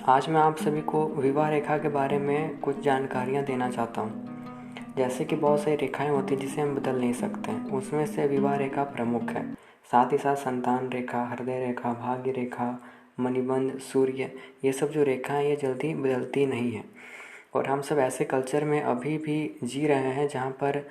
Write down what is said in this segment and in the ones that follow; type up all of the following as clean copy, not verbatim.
आज मैं आप सभी को विवाह रेखा के बारे में कुछ जानकारियाँ देना चाहता हूँ। जैसे कि बहुत सारी रेखाएं होती हैं जिसे हम बदल नहीं सकते हैं, उसमें से विवाह रेखा प्रमुख है। साथ ही साथ संतान रेखा, हृदय रेखा, भाग्य रेखा, मणिबंध, सूर्य, ये सब जो रेखाएं ये जल्दी बदलती नहीं है। और हम सब ऐसे कल्चर में अभी भी जी रहे हैं जहाँ पर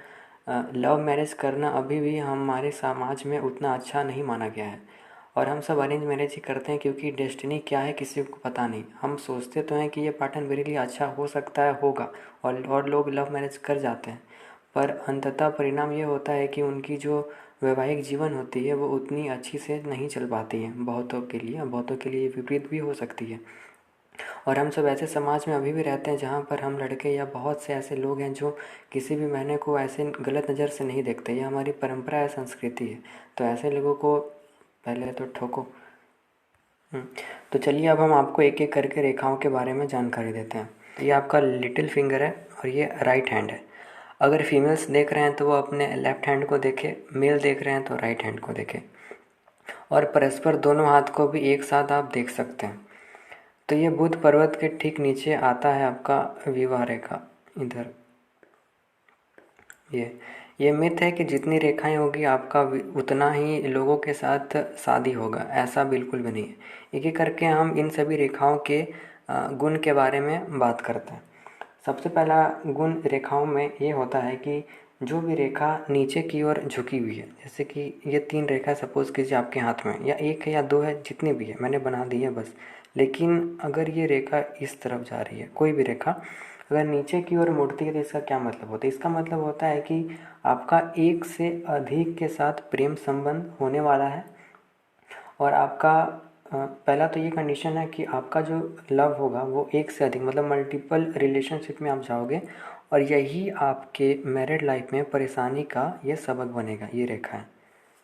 लव मैरिज करना अभी भी हमारे समाज में उतना अच्छा नहीं माना गया है। और हम सब अरेंज मैरिज ही करते हैं क्योंकि डेस्टिनी क्या है किसी को पता नहीं। हम सोचते तो हैं कि ये पार्टनर मेरे लिए अच्छा हो सकता है, होगा, और लोग लव मैरिज कर जाते हैं। पर अंततः परिणाम ये होता है कि उनकी जो वैवाहिक जीवन होती है वो उतनी अच्छी से नहीं चल पाती है बहुतों के लिए विपरीत भी हो सकती है। और हम सब ऐसे समाज में अभी भी रहते हैं जहाँ पर हम लड़के या बहुत से ऐसे लोग हैं जो किसी भी महीने को ऐसे गलत नज़र से नहीं देखते। ये हमारी परंपरा है, संस्कृति है। तो ऐसे लोगों को पहले तो ठोको। तो चलिए अब हम आपको एक एक करके रेखाओं के बारे में जानकारी देते हैं। तो ये आपका लिटिल फिंगर है और ये राइट हैंड है। अगर फीमेल्स देख रहे हैं तो वो अपने लेफ्ट हैंड को देखें, मेल देख रहे हैं तो राइट हैंड को देखें। और परस्पर दोनों हाथ को भी एक साथ आप देख सकते हैं। तो ये बुध पर्वत के ठीक नीचे आता है आपका विवाह रेखा। इधर ये मिथ है कि जितनी रेखाएं होगी आपका उतना ही लोगों के साथ शादी होगा। ऐसा बिल्कुल भी नहीं है। एक एक करके हम इन सभी रेखाओं के गुण के बारे में बात करते हैं। सबसे पहला गुण रेखाओं में ये होता है कि जो भी रेखा नीचे की ओर झुकी हुई है, जैसे कि ये 3 रेखा सपोज कीजिए आपके हाथ में, या 1 है या 2 है, जितनी भी है मैंने बना दी है बस। लेकिन अगर ये रेखा इस तरफ जा रही है, कोई भी रेखा अगर नीचे की ओर मुड़ती है तो इसका क्या मतलब होता है? इसका मतलब होता है कि आपका एक से अधिक के साथ प्रेम संबंध होने वाला है। और आपका पहला तो ये कंडीशन है कि आपका जो लव होगा वो एक से अधिक मतलब मल्टीपल रिलेशनशिप में आप जाओगे, और यही आपके मैरिड लाइफ में परेशानी का ये सबक बनेगा, ये रेखा है।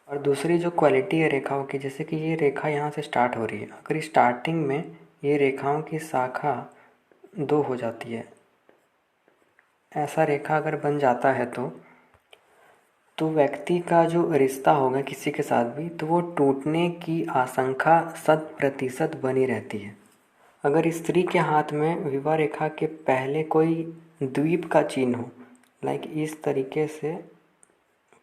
और दूसरी जो क्वालिटी है रेखाओं की, जैसे कि ये रेखा यहाँ से स्टार्ट हो रही है, अगर स्टार्टिंग में ये रेखाओं की शाखा 2 हो जाती है, ऐसा रेखा अगर बन जाता है तो व्यक्ति का जो रिश्ता होगा किसी के साथ भी, तो वो टूटने की आशंका 100% बनी रहती है। अगर स्त्री के हाथ में विवाह रेखा के पहले कोई द्वीप का चिन्ह हो, लाइक इस तरीके से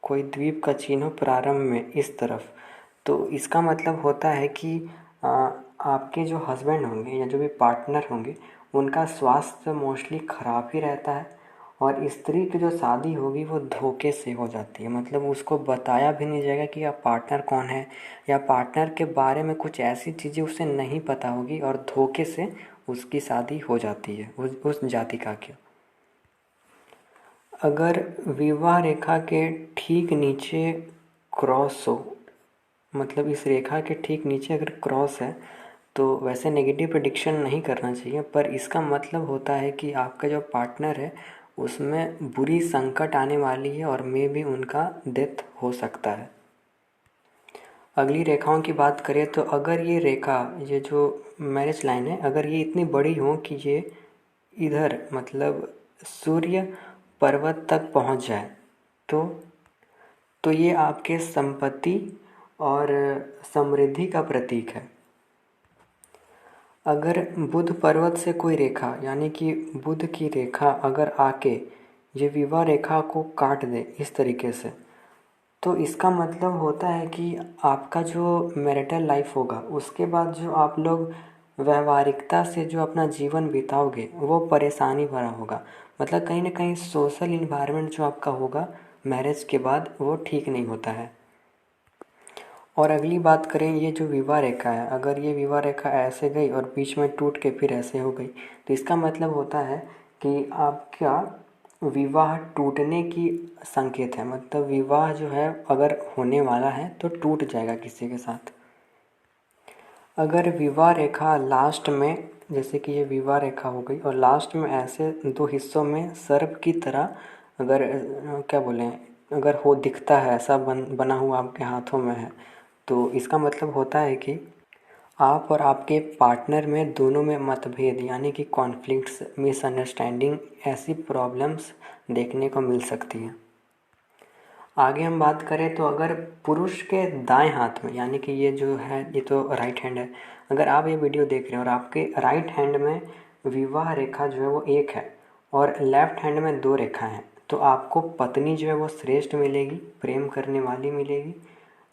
कोई द्वीप का चिन्ह हो प्रारंभ में इस तरफ, तो इसका मतलब होता है कि आपके जो हस्बैंड होंगे या जो भी पार्टनर होंगे उनका स्वास्थ्य मोस्टली ख़राब ही रहता है। और स्त्री की जो शादी होगी वो धोखे से हो जाती है, मतलब उसको बताया भी नहीं जाएगा कि आप पार्टनर कौन है, या पार्टनर के बारे में कुछ ऐसी चीज़ें उसे नहीं पता होगी और धोखे से उसकी शादी हो जाती है उस जाति का की। अगर विवाह रेखा के ठीक नीचे क्रॉस हो, मतलब इस रेखा के ठीक नीचे अगर क्रॉस है, तो वैसे नेगेटिव प्रेडिक्शन नहीं करना चाहिए, पर इसका मतलब होता है कि आपका जो पार्टनर है उसमें बुरी संकट आने वाली है और मे भी उनका डेथ हो सकता है। अगली रेखाओं की बात करें तो अगर ये रेखा, ये जो मैरिज लाइन है, अगर ये इतनी बड़ी हो कि ये इधर मतलब सूर्य पर्वत तक पहुंच जाए, तो ये आपके संपत्ति और समृद्धि का प्रतीक है। अगर बुध पर्वत से कोई रेखा, यानी कि बुध की रेखा अगर आके ये विवाह रेखा को काट दे इस तरीके से, तो इसका मतलब होता है कि आपका जो मैरिटल लाइफ होगा उसके बाद जो आप लोग व्यावहारिकता से जो अपना जीवन बिताओगे वो परेशानी भरा होगा। मतलब कहीं ना कहीं सोशल इन्वायरमेंट जो आपका होगा मैरिज के बाद वो ठीक नहीं होता है। और अगली बात करें, ये जो विवाह रेखा है, अगर ये विवाह रेखा ऐसे गई और बीच में टूट के फिर ऐसे हो गई, तो इसका मतलब होता है कि आपका विवाह टूटने की संकेत है। मतलब विवाह जो है अगर होने वाला है तो टूट जाएगा किसी के साथ। अगर विवाह रेखा लास्ट में, जैसे कि ये विवाह रेखा हो गई और लास्ट में ऐसे 2 हिस्सों में सर्प की तरह अगर क्या बोलें, अगर हो दिखता है, ऐसा बना हुआ आपके हाथों में है, तो इसका मतलब होता है कि आप और आपके पार्टनर में दोनों में मतभेद यानी कि कॉन्फ्लिक्ट्स, मिसअंडरस्टैंडिंग, ऐसी प्रॉब्लम्स देखने को मिल सकती हैं। आगे हम बात करें तो अगर पुरुष के दाएं हाथ में, यानी कि ये जो है ये तो राइट हैंड है, अगर आप ये वीडियो देख रहे हैं और आपके राइट हैंड में विवाह रेखा जो है वो एक है और लेफ्ट हैंड में दो रेखाएं हैं, तो आपको पत्नी जो है वो श्रेष्ठ मिलेगी, प्रेम करने वाली मिलेगी,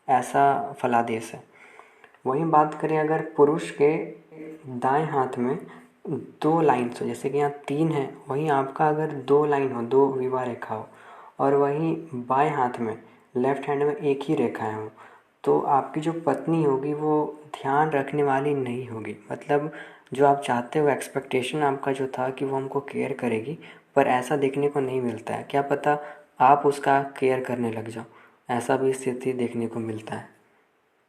ऐसा फलादेश है। वहीं बात करें अगर पुरुष के दाएं हाथ में दो लाइन्स हो, जैसे कि यहाँ 3 है, वहीं आपका अगर 2 लाइन हो, 2 विवाह रेखा हो, और वहीं बाएं हाथ में लेफ्ट हैंड में एक ही रेखाएं हो, तो आपकी जो पत्नी होगी वो ध्यान रखने वाली नहीं होगी। मतलब जो आप चाहते हो, एक्सपेक्टेशन आपका जो था कि वो हमको केयर करेगी, पर ऐसा देखने को नहीं मिलता है। क्या पता आप उसका केयर करने लग जाओ, ऐसा भी स्थिति देखने को मिलता है।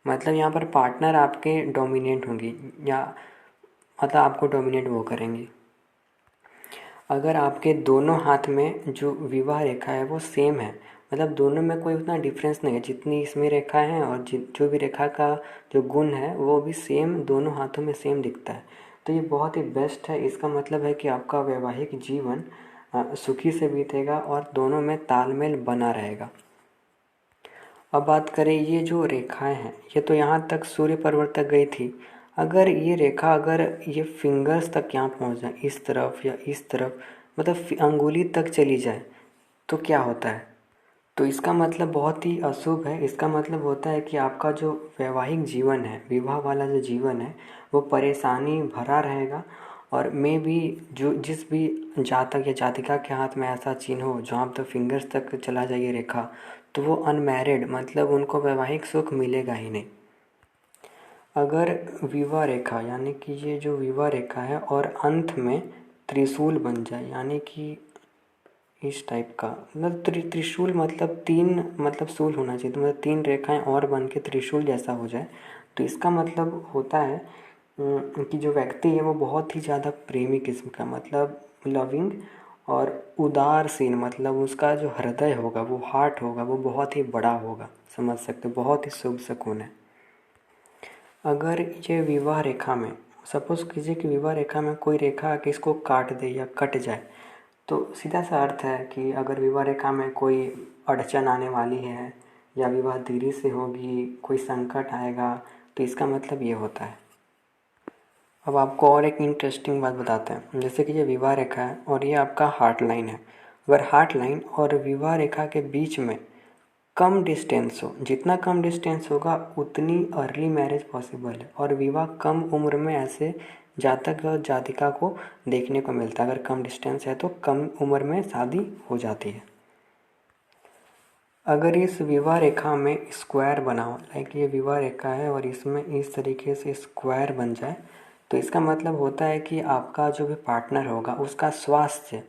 मतलब यहाँ पर पार्टनर आपके डोमिनेंट होंगी, या मतलब आपको डोमिनेट वो करेंगी। अगर आपके दोनों हाथ में जो विवाह रेखा है वो सेम है, मतलब दोनों में कोई उतना डिफरेंस नहीं है, जितनी इसमें रेखा है और जो भी रेखा का जो गुण है वो भी सेम, दोनों हाथों में सेम दिखता है, तो ये बहुत ही बेस्ट है। इसका मतलब है कि आपका वैवाहिक जीवन सुखी से बीतेगा और दोनों में तालमेल बना रहेगा। अब बात करें ये जो रेखाएं हैं, ये तो यहाँ तक सूर्य पर्वत तक गई थी। अगर ये रेखा, अगर ये फिंगर्स तक यहाँ पहुँच जाए, इस तरफ या इस तरफ, मतलब अंगुली तक चली जाए, तो क्या होता है? तो इसका मतलब बहुत ही अशुभ है। इसका मतलब होता है कि आपका जो वैवाहिक जीवन है, विवाह वाला जो जीवन है, वो परेशानी भरा रहेगा। और मैं भी जो जिस भी जातक या जातिका के हाथ में ऐसा चिन्ह हो जहाँ तक फिंगर्स तक चला जाए रेखा, तो वो अनमैरिड, मतलब उनको वैवाहिक सुख मिलेगा ही नहीं। अगर विवाह रेखा, यानी कि ये जो विवाह रेखा है और अंत में त्रिशूल बन जाए, यानी कि इस टाइप का, मतलब त्रिशूल मतलब 3, मतलब शूल होना चाहिए, तो मतलब 3 रेखाएं और बन के त्रिशूल जैसा हो जाए, तो इसका मतलब होता है कि जो व्यक्ति है वो बहुत ही ज़्यादा प्रेमी किस्म का, मतलब लविंग और उदारसीन, मतलब उसका जो हृदय होगा, वो हार्ट होगा, वो बहुत ही बड़ा होगा, समझ सकते हो, बहुत ही शुभ शकुन है। अगर ये विवाह रेखा में, सपोज़ कीजिए कि विवाह रेखा में कोई रेखा आके इसको काट दे या कट जाए, तो सीधा सा अर्थ है कि अगर विवाह रेखा में कोई अड़चन आने वाली है या विवाह देरी से होगी, कोई संकट आएगा, तो इसका मतलब ये होता है। अब आपको और एक इंटरेस्टिंग बात बताते हैं। जैसे कि ये विवाह रेखा है और ये आपका हार्ट लाइन है। अगर हार्ट लाइन और विवाह रेखा के बीच में कम डिस्टेंस हो, जितना कम डिस्टेंस होगा उतनी अर्ली मैरिज पॉसिबल है, और विवाह कम उम्र में ऐसे जातक और जातिका को देखने को मिलता है। अगर कम डिस्टेंस है तो कम उम्र में शादी हो जाती है। अगर इस विवाह रेखा में स्क्वायर बना हो, लाइक ये विवाह रेखा है और इसमें इस तरीके से स्क्वायर बन जाए, तो इसका मतलब होता है कि आपका जो भी पार्टनर होगा उसका स्वास्थ्य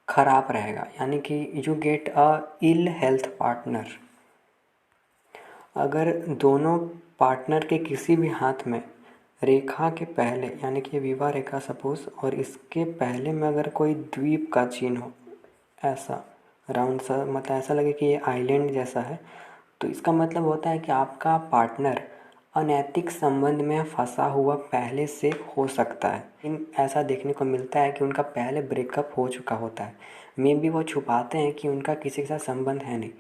खराब रहेगा, यानी कि you get a ill health partner. अगर दोनों पार्टनर के किसी भी हाथ में रेखा के पहले, यानी कि विवाह रेखा सपोज, और इसके पहले में अगर कोई द्वीप का चिन्ह हो, ऐसा राउंड सा, मतलब ऐसा लगे कि ये आइलैंड जैसा है, तो इसका मतलब होता है कि आपका पार्टनर अनैतिक संबंध में फंसा हुआ पहले से हो सकता है। इन ऐसा देखने को मिलता है कि उनका पहले ब्रेकअप हो चुका होता है। मे बी वो छुपाते हैं कि उनका किसी के साथ संबंध है नहीं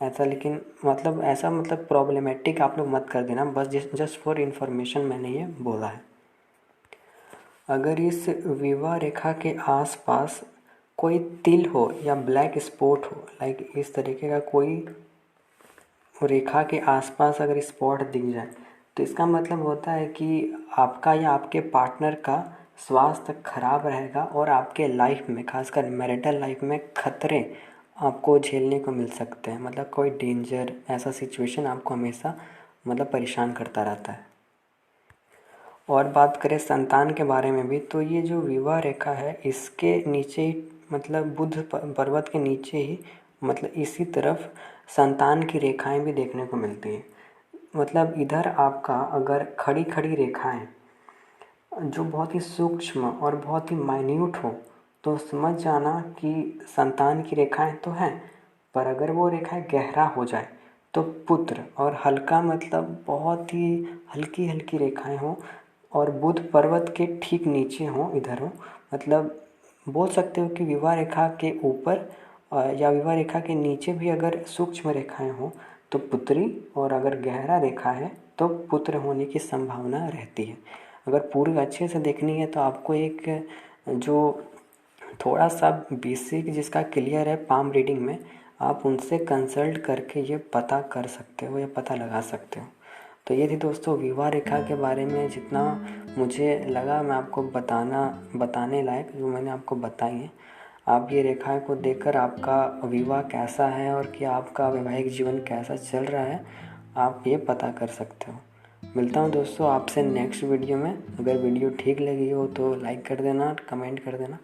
ऐसा, लेकिन मतलब ऐसा, मतलब प्रॉब्लमेटिक आप लोग मत कर देना, बस जस्ट फॉर इन्फॉर्मेशन मैंने ये बोला है। अगर इस विवाह रेखा के आसपास कोई तिल हो या ब्लैक स्पॉट हो, लाइक इस तरीके का कोई रेखा के आसपास अगर स्पॉट दिख जाए, तो इसका मतलब होता है कि आपका या आपके पार्टनर का स्वास्थ्य खराब रहेगा और आपके लाइफ में, खासकर मैरिटल लाइफ में खतरे आपको झेलने को मिल सकते हैं। मतलब कोई डेंजर ऐसा सिचुएशन आपको हमेशा मतलब परेशान करता रहता है। और बात करें संतान के बारे में भी, तो ये जो विवाह रेखा है इसके नीचे ही, मतलब बुध पर्वत के नीचे ही, मतलब इसी तरफ संतान की रेखाएं भी देखने को मिलती हैं। मतलब इधर आपका अगर खड़ी खड़ी रेखाएं जो बहुत ही सूक्ष्म और बहुत ही माइन्यूट हो, तो समझ जाना कि संतान की रेखाएं तो हैं, पर अगर वो रेखाएं गहरा हो जाए तो पुत्र, और हल्का मतलब बहुत ही हल्की हल्की रेखाएं हों और बुध पर्वत के ठीक नीचे हों, इधर हो, मतलब बोल सकते हो कि विवाह रेखा के ऊपर या विवाह रेखा के नीचे भी अगर सूक्ष्म रेखाएं हों तो पुत्री, और अगर गहरा रेखा है तो पुत्र होने की संभावना रहती है। अगर पूरी अच्छे से देखनी है तो आपको एक जो थोड़ा सा बेसिक जिसका क्लियर है पाम रीडिंग में, आप उनसे कंसल्ट करके ये पता कर सकते हो या पता लगा सकते हो। तो ये थी दोस्तों विवाह रेखा के बारे में जितना मुझे लगा मैं आपको बताने लायक जो मैंने आपको बताई है। आप ये रेखाएं को देखकर आपका विवाह कैसा है और क्या आपका वैवाहिक जीवन कैसा चल रहा है, आप ये पता कर सकते हो। मिलता हूँ दोस्तों आपसे नेक्स्ट वीडियो में। अगर वीडियो ठीक लगी हो तो लाइक कर देना, कमेंट कर देना,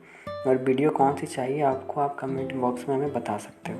और वीडियो कौन सी चाहिए आपको आप कमेंट बॉक्स में हमें बता सकते हो।